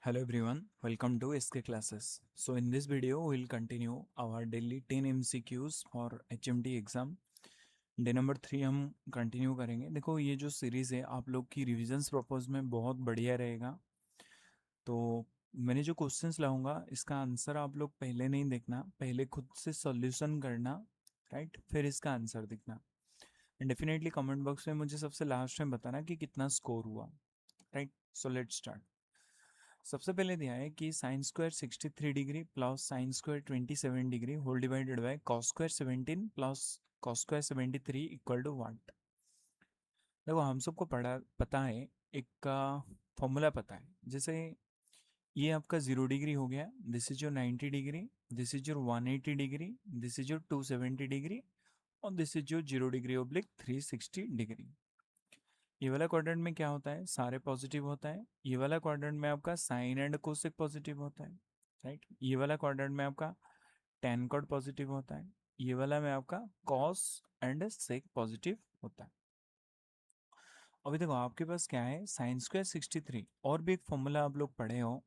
Hello everyone, welcome to SK classes. So in this video we'll continue our daily 10 MCQs for HMT exam. Day number 3 हम continue करेंगे. देखो ये जो series है आप लोग की रिविजन्स पर्पज़ में बहुत बढ़िया रहेगा. तो मैंने जो क्वेश्चंस लाऊंगा इसका आंसर आप लोग पहले नहीं देखना, पहले खुद से सॉल्यूशन करना, राइट, फिर इसका आंसर देखना. एंड डेफिनेटली कमेंट बॉक्स में मुझे सबसे लास्ट में बताना कि कितना स्कोर हुआ. Right, so let's start. सबसे पहले दिया है कि sine square 63 degree plus sine square 27 degree whole divided by cos square 17 plus cos square 73 equal to 1. देखो हम सबको पता है, एक का फॉर्मूला पता है. जैसे ये आपका 0 डिग्री हो गया, this is your 90 degree, this is your 180 degree, this is your 270 degree और this is your 0 degree oblique 360 degree. ये वाला क्वाड्रेंट में क्या होता है, सारे पॉजिटिव होता है. ये वाला क्वाड्रेंट में आपका साइन एंड कोसेक पॉजिटिव होता है, राइट. ये वाला क्वाड्रेंट में आपका टेन कॉट पॉजिटिव होता है. ये वाला में आपका कॉस एंड सेक पॉजिटिव होता है. अभी देखो आपके पास क्या है, साइन स्क्वायर 63 और भी एक फॉर्मूला आप लोग पढ़े हो,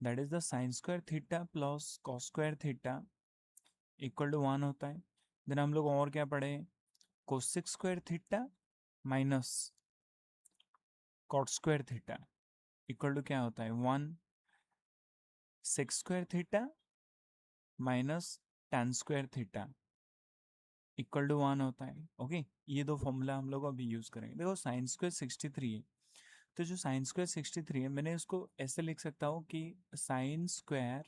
that is the sine square theta plus cos square theta equal to 1 होता है. देन हम लोग और क्या पढ़े, cosec square theta minus cot square theta equal to क्या होता है 1. Sec square theta minus tan square theta equal to 1 होता है. ओके, ये दो फॉर्मूला हम लोग अभी यूज करेंगे. देखो साइन स्क्वायर 63 है, तो जो साइन स्क्वायर 63 है मैंने इसको ऐसे लिख सकता हूँ कि साइन स्क्वायर,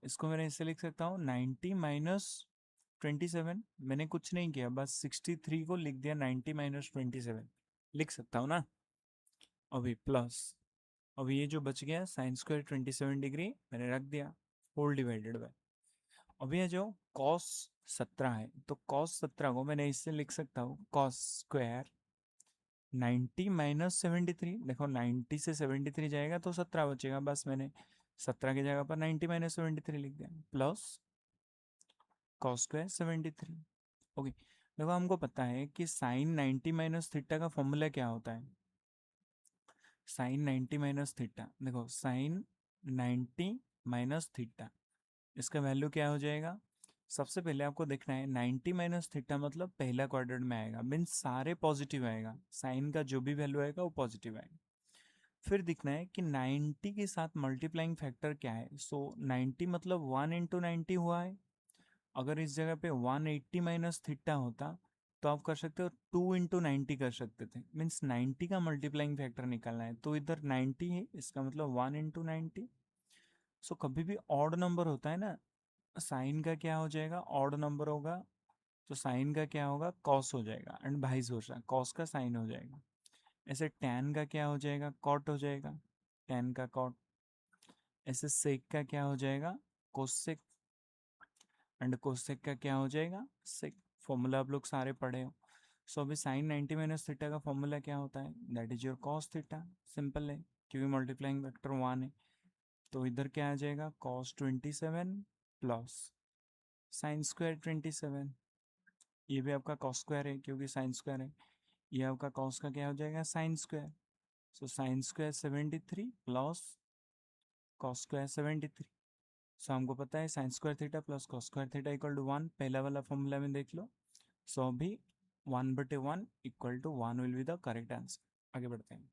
इसको मैंने ऐसे लिख सकता हूँ 90 माइनस 27. मैंने कुछ नहीं किया, बस 63 को लिख दिया 90 माइनस 27 लिख सकता हूँ ना. अभी प्लस, अभी ये जो बच गया साइन स्क्वायर 27 डिग्री मैंने रख दिया होल डिवाइडेड बाय. अभी ये जो कॉस 17 है, तो कॉस 17 को मैंने इससे लिख सकता हूँ कॉस स्क्वायर 90 माइनस 73. देखो 90 से 73 जाएगा तो 17 बचेगा, बस मैंने 17 की जगह पर 90 माइनस 73 लिख दिया प्लस कॉस स्क्वायर 73. ओके, देखो हमको पता है कि साइन 90 माइनस थीटा का फॉर्मूला क्या होता है. साइन 90 माइनस थीटा, देखो साइन 90 माइनस थीटा, इसका वैल्यू क्या हो जाएगा. सबसे पहले आपको देखना है 90 माइनस थीटा मतलब पहला क्वाड्रेंट में आएगा, मीन्स सारे पॉजिटिव आएगा, साइन का जो भी वैल्यू आएगा वो पॉजिटिव आएगा. फिर दिखना है कि 90 के साथ मल्टीप्लाइंग फैक्टर क्या है. सो 90 मतलब 1 इंटू 90 हुआ है. अगर इस जगह पे 180 माइनस थीटा होता तो आप कर सकते हो 2 इंटू 90 कर सकते थे, मीन्स 90 का मल्टीप्लाइंग फैक्टर निकालना है. तो इधर 90 है, इसका मतलब 1 इंटू 90. सो कभी भी ऑड नंबर होता है ना, साइन का क्या हो जाएगा, ऑड नंबर होगा तो साइन का क्या होगा, कॉस हो जाएगा, एंड वाइस वर्सा कॉस का साइन हो जाएगा. ऐसे टैन का क्या हो जाएगा, कॉट हो जाएगा, टैन का कॉट. ऐसे सेक का क्या हो जाएगा, कोसेक, एंड कोसेक का क्या हो जाएगा, सेक. फॉर्मूला आप लोग सारे पढ़े हो. सो अभी साइन 90 माइनस थीटा का फॉर्मूला क्या होता है, that is your cos theta. Simple है, क्योंकि मल्टीप्लाइंग वेक्टर 1 है. तो इधर क्या आ जाएगा, कॉस 27 प्लस साइन स्क्वायर 27. ये भी आपका कॉस स्क्वायर है क्योंकि साइन स्क्वायर है. ये आपका कॉस का क्या हो जाएगा, sine square. So sine square 73 plus cos square 73. So हमको पता है sine square theta plus cos square theta equal to 1, पहला वाला फॉर्मूला में देख लो. सो अभी 1/1 equal to 1 will be the correct answer. आगे बढ़ते हैं.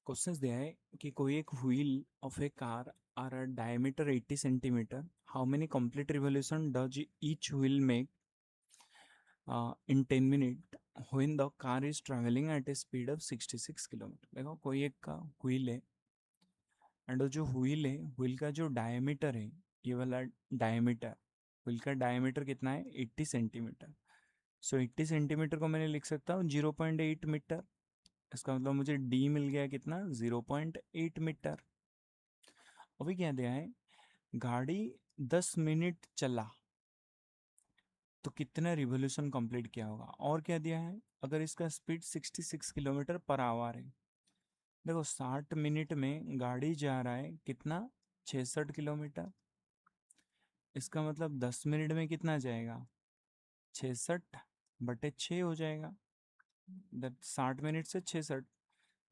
क्वेश्चन दिया है कि कोई एक wheel of a car are a diameter 80 centimeter, how many complete revolution does each wheel make in 10 minute when the car is traveling at a speed of 66 kilometre. देखो कोई एक का व्हील है, एंड जो व्हील है, wheel का जो diameter है, ये वाला डायमीटर, व्हील का डायमीटर कितना है 80 सेंटीमीटर. सो 80 सेंटीमीटर को मैंने लिख सकता हूँ 0.8 मीटर. इसका मतलब मुझे डी मिल गया कितना, 0.8 मीटर. अभी क्या दिया है, गाड़ी 10 मिनट चला तो कितना रिवोल्यूशन कंप्लीट किया होगा. और क्या दिया है, अगर इसका स्पीड 66 किलोमीटर पर आवर है. देखो 60 मिनट में गाड़ी जा रहा है कितना, 66 किलोमीटर. इसका मतलब 10 मिनट में कितना जाएगा, 66/6 हो जाएगा. 60 मिनट से 66,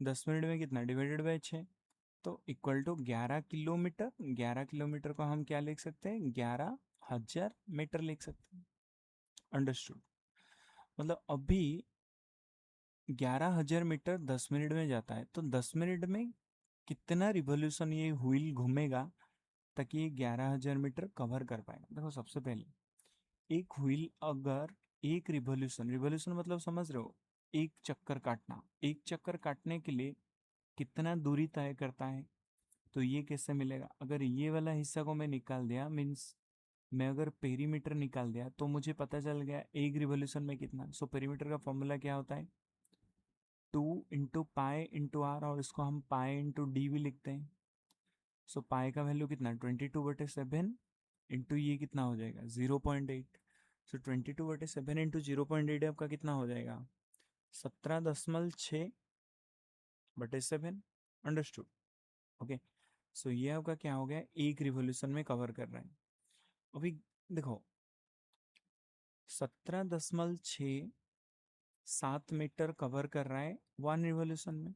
10 मिनट में कितना डिवाइडेड बाय 6, तो इक्वल टू 11 किलोमीटर। 11 किलोमीटर को हम क्या लिख सकते हैं, 11,000 मीटर लिख सकते हैं। अंडरस्टूड। मतलब अभी 11,000 मीटर 10 मिनट में जाता है, तो 10 मिनट में कितना रिवॉल्यूशन ये व्हील घूमेगा ताकि ये 11,000 मीटर कवर कर पाएगा। देखो सबसे पहले एक व्हील अगर एक रिवॉल्यूशन, रिवॉल्यूशन मतलब समझ रहे हो, एक चक्कर काटना, एक चक्कर काटने के लिए कितना दूरी तय करता है, तो ये कैसे मिलेगा। अगर ये वाला हिस्सा को मैं निकाल दिया, मीन्स मैं अगर पेरीमीटर निकाल दिया, तो मुझे पता चल गया एक रिवॉल्यूशन में कितना। सो पेरीमीटर का फॉर्मूला क्या होता है, 2 × पाई × आर, और इसको हम पाई × डी भी लिखते हैं। सो पाई का वैल्यू कितना, 22/7 इंटू ये कितना हो जाएगा 0.8। सो 22/7 इंटू 0.8 आपका कितना हो जाएगा, 17.6/7। अंडरस्टूड। ओके। सो ये आपका क्या हो गया, एक रिवॉल्यूशन में कवर कर रहा है। अभी देखो 17.67 मीटर कवर कर रहा है 1 रिवॉल्यूशन में।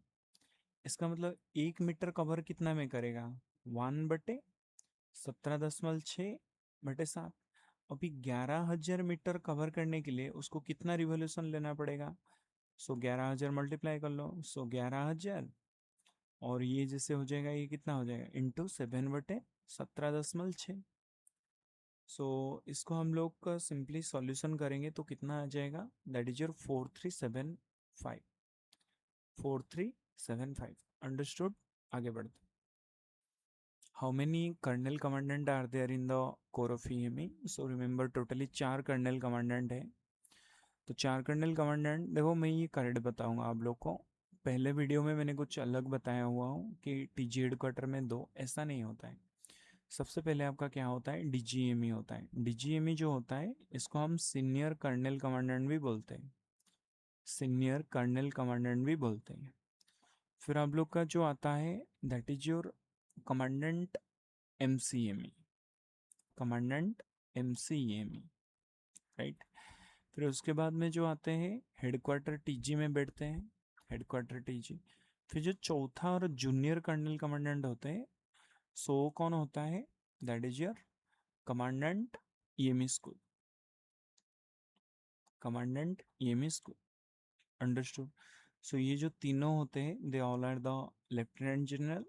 इसका मतलब 1 मीटर कवर कितना में करेगा, 1/17.6/7। अभी 11,000 मीटर कवर करने के लिए उसको कितना रिवॉल्यूशन लेना पड़ेगा, सो 11,000 मल्टीप्लाई कर लो। सो 11,000 और ये जैसे हो जाएगा, ये कितना हो जाएगा इंटू 7/17.6। सो इसको हम लोग का सिंपली सॉल्यूशन करेंगे तो कितना आ जाएगा, दैट इज योर 4375। 4375। अंडरस्टूड। आगे बढ़ते। How many colonel commandant are there in the corps of EME. So remember totally 4 colonel commandant है। तो 4 कर्नल कमांडेंट, देखो मैं ये करेक्ट बताऊंगा आप लोग को। पहले वीडियो में मैंने कुछ अलग बताया हुआ हूँ कि टीजी हेडक्वार्टर में 2, ऐसा नहीं होता है। सबसे पहले आपका क्या होता है, डीजीएमई होता है। डीजीएमई जो होता है इसको हम सीनियर कर्नल कमांडेंट भी बोलते हैं, सीनियर कर्नल कमांडेंट भी बोलते हैं। फिर आप लोग का जो आता है that is your commandant MCME, commandant MCME, right. फिर उसके बाद में जो आते हैं हेडक्वार्टर टीजी में बैठते हैं, हेडक्वार्टर टीजी। फिर जो चौथा और जूनियर कर्नल कमांडेंट होते हैं, सो कौन होता है, that is your commandant EME school, commandant EME school. Understood. So ये जो तीनों होते हैं they all are the lieutenant general,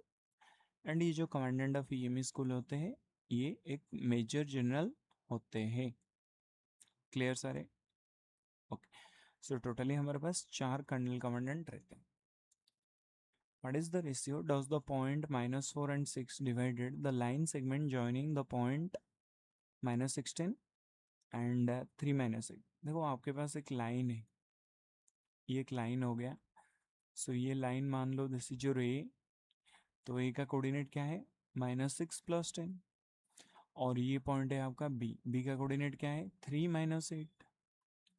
and ये जो कमांडेंट ऑफ ईएमई स्कूल होते हैं ये एक मेजर जनरल होते हैं। क्लियर सारे। ओके। सो टोटली हमारे पास 4 कर्नल कमांडेंट रहते हैं। What is the ratio? Does the point -4 and 6 divided the line segment joining the point -16 and 3 -8? देखो आपके पास एक लाइन है, ये एक लाइन हो गया। सो ये लाइन मान लो दिस इज योर ए, तो ए का कोऑर्डिनेट क्या है, -6 + 10। और ये पॉइंट है आपका बी, बी का कोऑर्डिनेट क्या है 3 -8।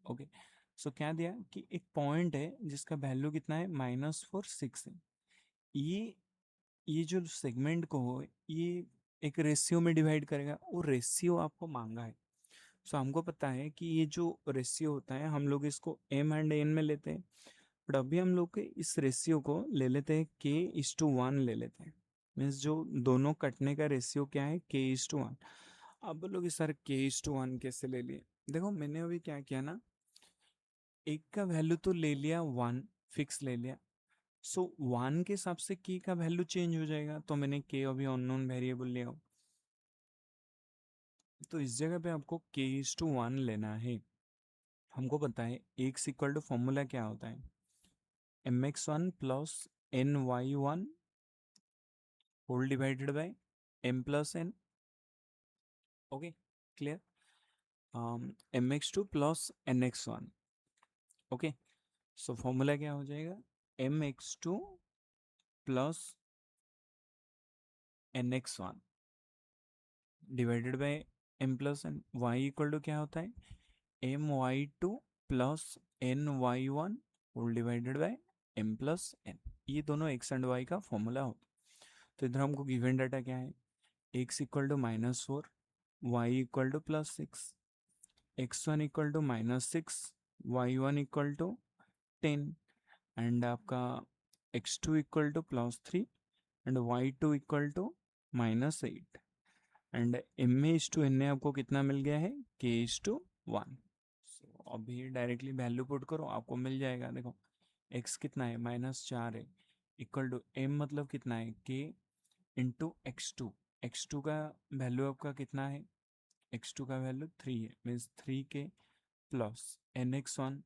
ओके। सो क्या दिया कि एक पॉइंट है जिसका वैल्यू कितना है -4 6 है। ये जो सेगमेंट को हो ये एक रेशियो में डिवाइड करेगा, वो रेशियो आपको मांगा है। सो हमको पता है कि ये जो रेशियो होता है हम लोग इसको m एंड n में लेते हैं, बट अभी हम लोग के इस रेशियो को ले लेते हैं k:1 ले लेते हैं। मीन्स जो दोनों कटने का रेशियो क्या है k:1। अब बोलोगे सर k:1 कैसे ले लिए। देखो मैंने अभी क्या किया ना, एक का वैल्यू तो ले लिया 1, फिक्स ले लिया। सो 1 के हिसाब से k का वैल्यू चेंज हो जाएगा, तो मैंने k अभी अननोन वेरिएबल लिया। तो इस जगह पे आपको k:1 लेना है। हमको पता है x इक्वल टू फॉर्मूला क्या होता है, mx1 + ny1 whole divided by m + n। Okay. Clear. mx2 + nx1। Okay. So formula क्या हो जाएगा, mx2 + nx1 divided by m + n। y equal to क्या होता है my2 + ny1 whole divided by m + n। ये दोनों x एंड y का formula होता है। तो इधर हमको गिवन डाटा क्या है, x equal to -4, y equal to +6, x1 equal to -6, y1 equal to 10, and आपका x2 equal to +3 and y2 equal to -8 and m is to n आपको कितना मिल गया है, k इज टू 1। अभी डायरेक्टली वैल्यू पुट करो, आपको मिल जाएगा। देखो x कितना है, -4 है, इक्वल टू m मतलब कितना है, k इंटू x2। x2 का वैल्यू आपका कितना है, x2 का वैल्यू 3 है, मीन्स 3k प्लस nx1।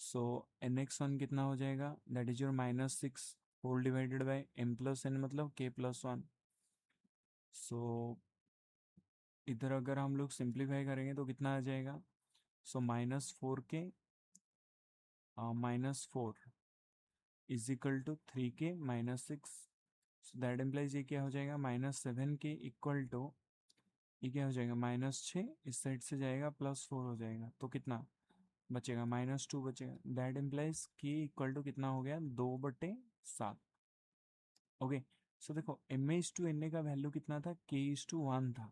सो nx1 कितना हो जाएगा, that is your -6 whole divided by m plus n मतलब k प्लस 1। सो इधर अगर हम लोग सिंप्लीफाई करेंगे तो कितना आ जाएगा, so -4k -4 is equal to 3k -6। So that implies ये क्या हो जाएगा, -7k इक्वल टू, ये क्या हो जाएगा, -6, इस साइड से जाएगा +4 हो जाएगा, तो कितना बचेगा, -2 बचेगा। That implies k equal to कितना हो गया, 2/7। ओके, सो देखो m इज टू n का वैल्यू कितना था, k इज टू 1 था।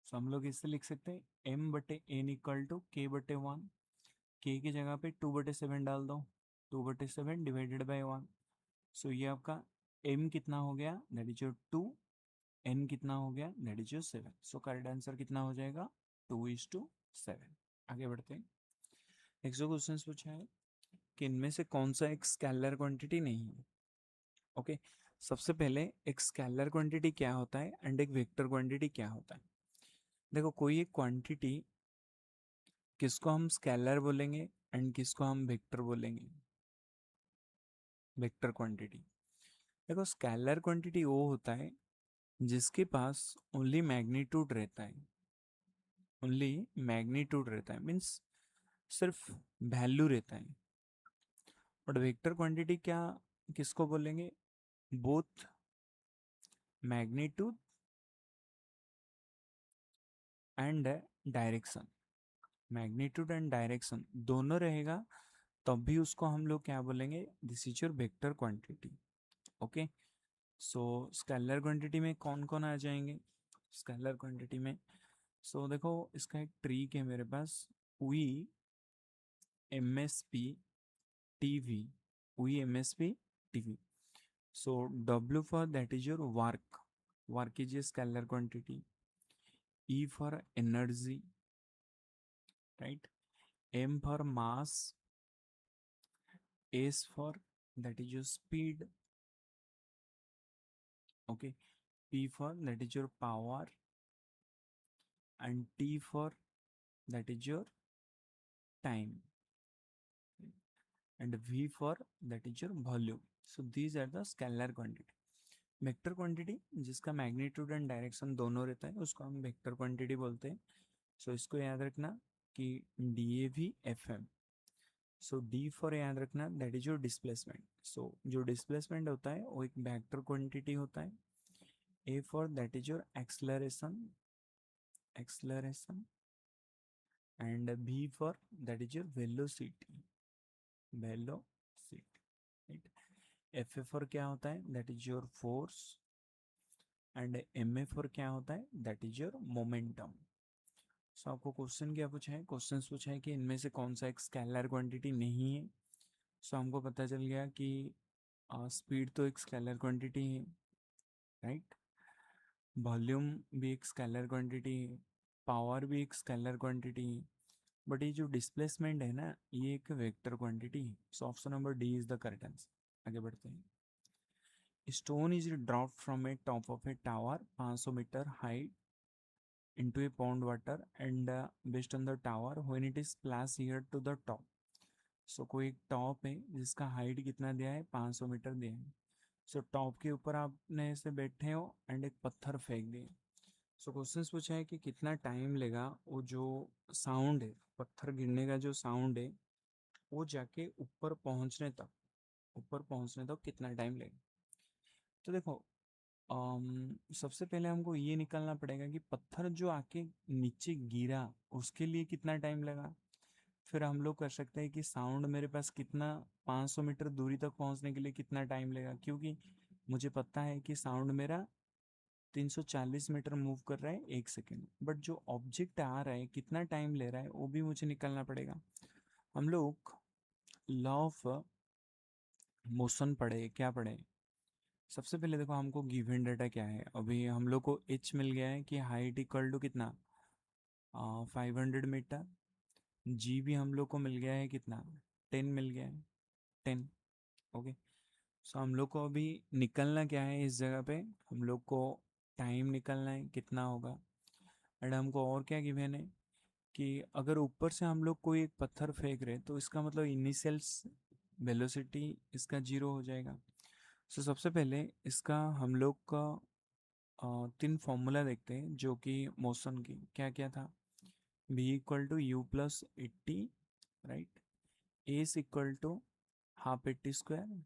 सो हम लोग इससे लिख सकते हैं m/n equal to k/1। k की जगह पे 2/7 डाल दो, 2/7 डिवाइडेड बाई 1। सो ये आपका m कितना हो गया, दैट इज योर 2, n कितना हो गया, that is your 7। So correct answer कितना हो जाएगा, 2:7। आगे बढ़ते हैं। नेक्स्ट जो क्वेश्चन पूछा है कि इनमें से कौन सा एक स्केलर क्वांटिटी नहीं है। ओके, सबसे पहले एक स्केलर क्वांटिटी क्या होता है एंड एक वेक्टर क्वांटिटी क्या होता है। देखो कोई एक क्वांटिटी किसको हम स्केलर बोलेंगे एंड किसको हम वेक्टर बोलेंगे, वेक्टर क्वांटिटी। देखो स्केलर क्वांटिटी वो होता है जिसके पास ओनली मैग्नीट्यूड रहता है, ओनली मैग्नीट्यूड रहता है, मीन्स सिर्फ वैल्यू रहता है। और वेक्टर क्वांटिटी क्या, किसको बोलेंगे, both magnitude and direction, magnitude and direction दोनों रहेगा तब भी उसको हम लोग क्या बोलेंगे, this is your vector quantity. Okay, so scalar quantity में कौन कौन आ जाएंगे, स्केलर क्वांटिटी में। सो देखो इसका एक ट्रिक है मेरे पास, V M S P T V, V M S P T V. So W for that is your work, work is a scalar quantity, E for energy, right, M for mass, S for that is your speed, okay, P for that is your power, and T for that is your time, and V for that is your volume. So these are the scalar quantity। Vector quantity जिसका magnitude and direction दोनों रहता है उसको हम vector quantity बोलते हैं। सो इसको याद रखना कि DAV/FM। सो डी फॉर याद रखना, दैट इज योर डिस्प्लेसमेंट। सो जो डिस्प्लेसमेंट होता है वो एक वेक्टर क्वांटिटी होता है। A for that is your acceleration, acceleration, and B for that is your velocity, velocity, right. F A for क्या होता है, that is your force, and M A for क्या होता है, that is your momentum. So आपको question क्या पूछा है, क्वेश्चन पूछा है कि इनमें से कौन सा एक स्केलर क्वांटिटी नहीं है। सो हमको पता चल गया कि स्पीड तो एक स्केलर क्वांटिटी है, राइट, वॉल्यूम भी एक स्केलर क्वांटिटी है, पावर भी एक स्केलर क्वांटिटी है, बट ये जो डिस्प्लेसमेंट है ना ये एक वेक्टर क्वांटिटी है। So option number D is the correct answer. आगे बढ़ते हैं। Stone is drop from a top of a tower 500 meter height into a pond water and based on the tower when it is placed here to the top। सो कोई एक top है जिसका height कितना दिया है, 500 मीटर दिया है। So top के ऊपर आपने ऐसे बैठे हो एंड एक पत्थर फेंक दिए। सो क्वेश्चन पूछा है कि कितना टाइम लेगा वो जो साउंड है, पत्थर गिरने का जो साउंड है वो जाके ऊपर पहुंचने तक, ऊपर पहुंचने तक कितना टाइम लेगा। तो देखो सबसे पहले हमको ये निकालना पड़ेगा कि पत्थर जो आके नीचे गिरा उसके लिए कितना टाइम लगा। फिर हम लोग कर सकते हैं कि साउंड मेरे पास कितना, 500 मीटर दूरी तक पहुंचने के लिए कितना टाइम लेगा, क्योंकि मुझे पता है कि साउंड मेरा 340 मीटर मूव कर रहा है 1 सेकेंड, बट जो ऑब्जेक्ट आ रहा है कितना टाइम ले रहा है वो भी मुझे निकालना पड़ेगा। हम लोग लॉ ऑफ मोशन पढ़े, क्या पढ़े? सबसे पहले देखो हमको गिवन डाटा क्या है, अभी हम लोग को एच मिल गया है कि हाइट इक्वल टू कितना, 500 मीटर। जी भी हम लोग को मिल गया है कितना, 10 मिल गया है, 10। ओके, सो हम लोग को अभी निकलना क्या है इस जगह पे, हम लोग को टाइम निकलना है कितना होगा। एंड हमको और क्या गिवन है कि अगर ऊपर से हम लोग कोई एक पत्थर फेंक रहे तो इसका मतलब इनिशियल वेलोसिटी इसका 0 हो जाएगा। सो सबसे पहले इसका हम लोग का 3 फॉर्मूला देखते हैं जो कि मोशन की क्या क्या था। v equal to you plus 80, right. A is equal to half 80 square,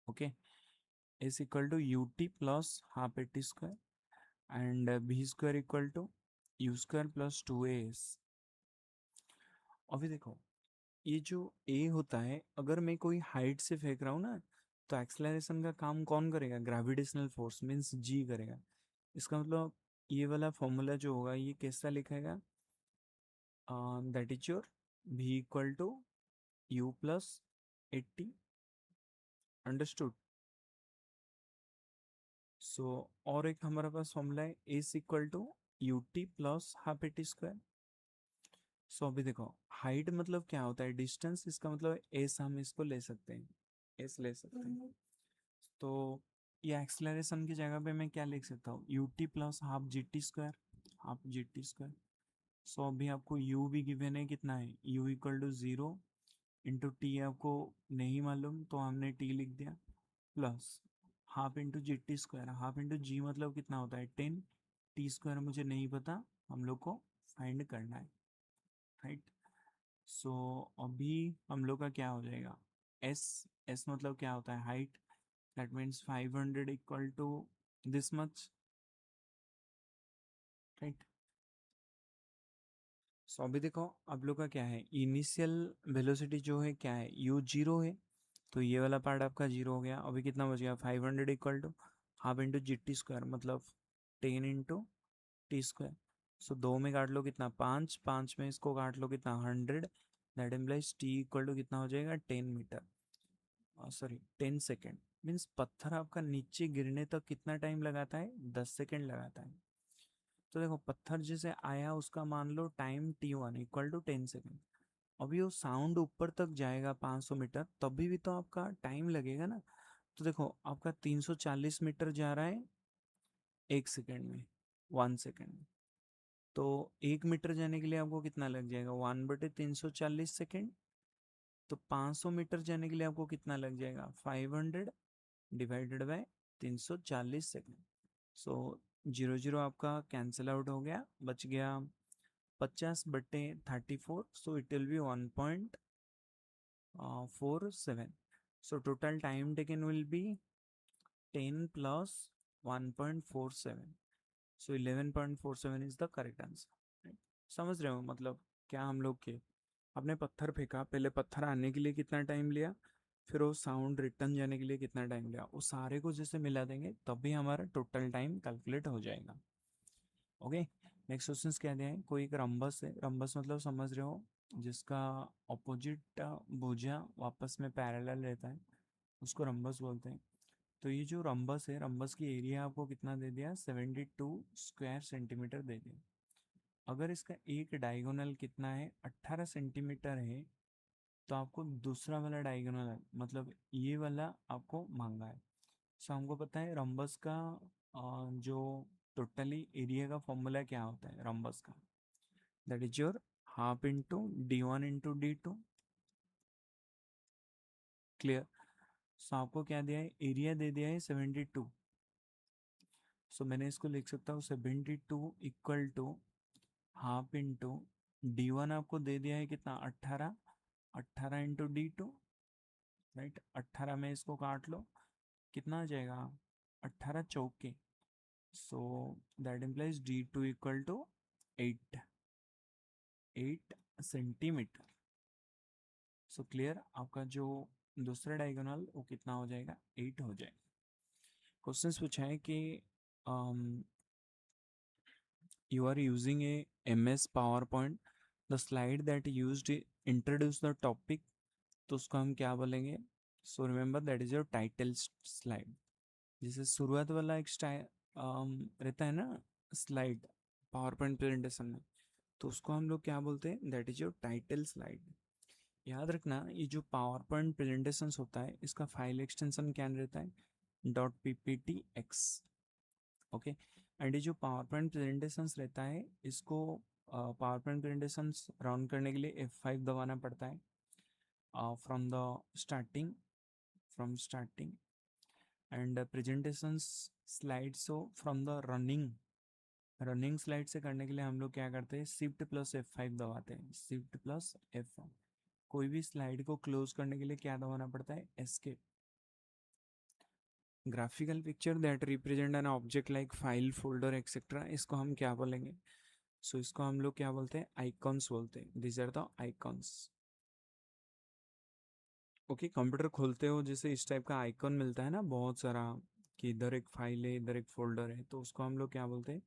okay. Is equal to U T plus half 80 square and b square equal to u square plus 2as। अभी देखो ये जो ए होता है, अगर मैं कोई हाइट से फेंक रहा हूँ ना, तो एक्सेलरेशन का काम कौन करेगा, ग्रेविटेशनल फोर्स मीन्स जी करेगा। इसका मतलब ये वाला फॉर्मूला जो होगा ये कैसा लिखेगा, that is your v equal to you plus 80, understood. So और एक हमारे पास फॉर्मूला है S equal to U T plus half 80 square. So अभी देखो हाइट मतलब क्या होता है, डिस्टेंस, इसका मतलब एस हम इसको ले सकते हैं, एस ले सकते हैं। तो ये एक्सलरेशन की जगह पे मैं क्या लिख सकता हूँ, U T plus half G T square, half G T square. So अभी आपको u भी गिवन है कितना है, u equal to 0 into T आपको नहीं मालूम तो हमने t लिख दिया, plus half into G T square, half into G मतलब कितना होता है 10, टी स्क्वायर मुझे नहीं पता, हम लोग को फाइंड करना है, राइट। सो अभी हम लोग का क्या हो जाएगा, s, s मतलब क्या होता है height, that means 500 equal to this much, right. So अभी देखो आप लोग का क्या है, इनिशियल वेलोसिटी जो है क्या है, यू 0 है, तो ये वाला पार्ट आपका 0 हो गया। अभी कितना बच गया, 500 equal to half into G T square मतलब 10 इंटू टी स्क्वायर। सो दो में काट लो कितना, 5, 5 में इसको काट लो कितना, 100। That implies t equal to कितना हो जाएगा, 10 मीटर, सॉरी 10 सेकेंड। मीन्स पत्थर आपका नीचे गिरने तक कितना टाइम लगाता है, 10 सेकेंड लगाता है। तो देखो पत्थर जैसे आया उसका मान लो time t1 equal to 10 second. अभी वो साउंड ऊपर तक जाएगा 500 मीटर, तभी भी तो आपका टाइम लगेगा ना। तो देखो आपका 340 मीटर जा रहा है 1 सेकेंड में, 1 सेकेंड में। तो 1 मीटर जाने के लिए आपको कितना लग जाएगा, 1/340 सेकेंड। तो 500 मीटर जाने के लिए आपको कितना लग जाएगा, 500 डिवाइडेड बाय 340 सेकेंड। सो 0 0 आपका कैंसिल आउट हो गया, बच गया 50/34, so it will be 1.47। So total time taken will be 10 plus 1.47, so 11.47 is the correct answer. समझ रहे हो मतलब क्या हम लोग के, आपने पत्थर फेंका, पहले पत्थर आने के लिए कितना टाइम लिया, फिर वो साउंड रिटर्न जाने के लिए कितना टाइम लिया, वो सारे को जैसे मिला देंगे तभी हमारा टोटल टाइम कैलकुलेट हो जाएगा। ओके, नेक्स्ट क्वेश्चन क्या दिया है, कोई एक रंबस है, रंबस मतलब समझ रहे हो जिसका ऑपोजिट भुजा वापस में पैरेलल रहता है, उसको रंबस बोलते हैं। तो ये जो रंबस है, रंबस की एरिया आपको कितना दे दिया, 72 स्क्वायर सेंटीमीटर दे दिया। अगर इसका एक डायगोनल कितना है, 18 सेंटीमीटर है, तो आपको दूसरा वाला डायगोनल मतलब ये वाला आपको मांगा है। सो हमको पता है रंबस का जो टोटली एरिया का फॉर्मूला क्या होता है रंबस का, that is your half into d1 into d2, clear. So आपको क्या दिया है, एरिया दे दिया है 72। सो मैंने इसको लिख सकता हूँ 72 equal to half into d1 आपको दे दिया है कितना, 18, 18 इंटू d2, राइट। 18 में इसको काट लो कितना आ जाएगा, 18 चौके, so that implies d2 equal to 8, 8 centimeter. So clear, आपका जो दूसरा डायगोनल वो कितना हो जाएगा, 8 हो जाएगा। क्वेश्चन पूछा है कि you are using a MS PowerPoint, the slide that used introduce the topic, तो उसको हम क्या बोलेंगे, so remember that is your title slide. जैसे शुरुआत वाला एक रहता है ना स्लाइड पावर पॉइंट प्रेजेंटेशन में, तो उसको हम लोग क्या बोलते हैं, that is your title slide. याद रखना ये जो पावर पॉइंट प्रेजेंटेशन होता है इसका फाइल एक्सटेंशन क्या रहता है, .pptx। ओके, एंड ये जो पावर पॉइंट प्रेजेंटेशन रहता है इसको पावर पॉइंट प्रेजेंटेशन रन करने के लिए F5 दबाना पड़ता है from the starting, from starting and presentations slide so from the running. Running slide से करने के लिए हम लोग क्या करते हैं, शिफ्ट प्लस F5 दबाते हैं, शिफ्ट प्लस F5। कोई भी स्लाइड को क्लोज करने के लिए क्या दबाना पड़ता है, escape. Graphical picture that represent an object like file folder etcetera, इसको हम क्या बोलेंगे, सो इसको हम लोग क्या बोलते हैं, आइकॉन्स बोलते हैं। This are the icons. Okay, computer खोलते हो जैसे इस टाइप का आइकॉन मिलता है ना बहुत सारा, कि इधर एक फाइल है इधर एक फोल्डर है, तो उसको हम लोग क्या बोलते हैं,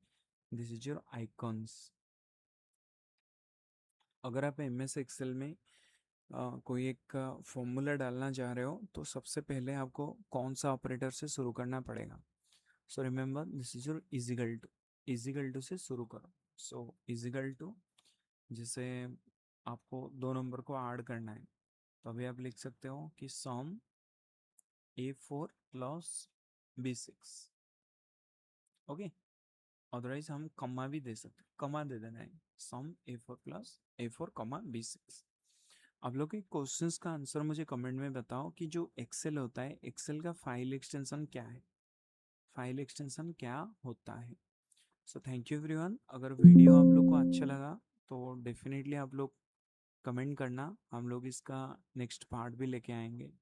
दिस इज योर आइकॉन्स। अगर आप MS एक्सेल में कोई एक फॉर्मूला डालना चाह रहे हो तो सबसे पहले आपको कौन सा ऑपरेटर से शुरू करना पड़ेगा। So remember this is your इजिकल टू, इजिकल टू से शुरू करो। सो इजिकल टू, जैसे आपको दो नंबर को ऐड करना है तो अभी आप लिख सकते हो कि सम A4 plus B6। Okay, otherwise हम कमा भी दे सकते, कमा दे देना है, सम A4 प्लस A4 कमा B6। आप लोग के क्वेश्चंस का आंसर मुझे कमेंट में बताओ कि जो एक्सेल होता है, एक्सेल का फाइल एक्सटेंशन क्या है, फाइल एक्सटेंशन क्या होता है। So thank you everyone. अगर वीडियो आप लोग को अच्छा लगा तो डेफिनेटली आप लोग कमेंट करना, हम लोग इसका नेक्स्ट पार्ट भी लेके आएंगे।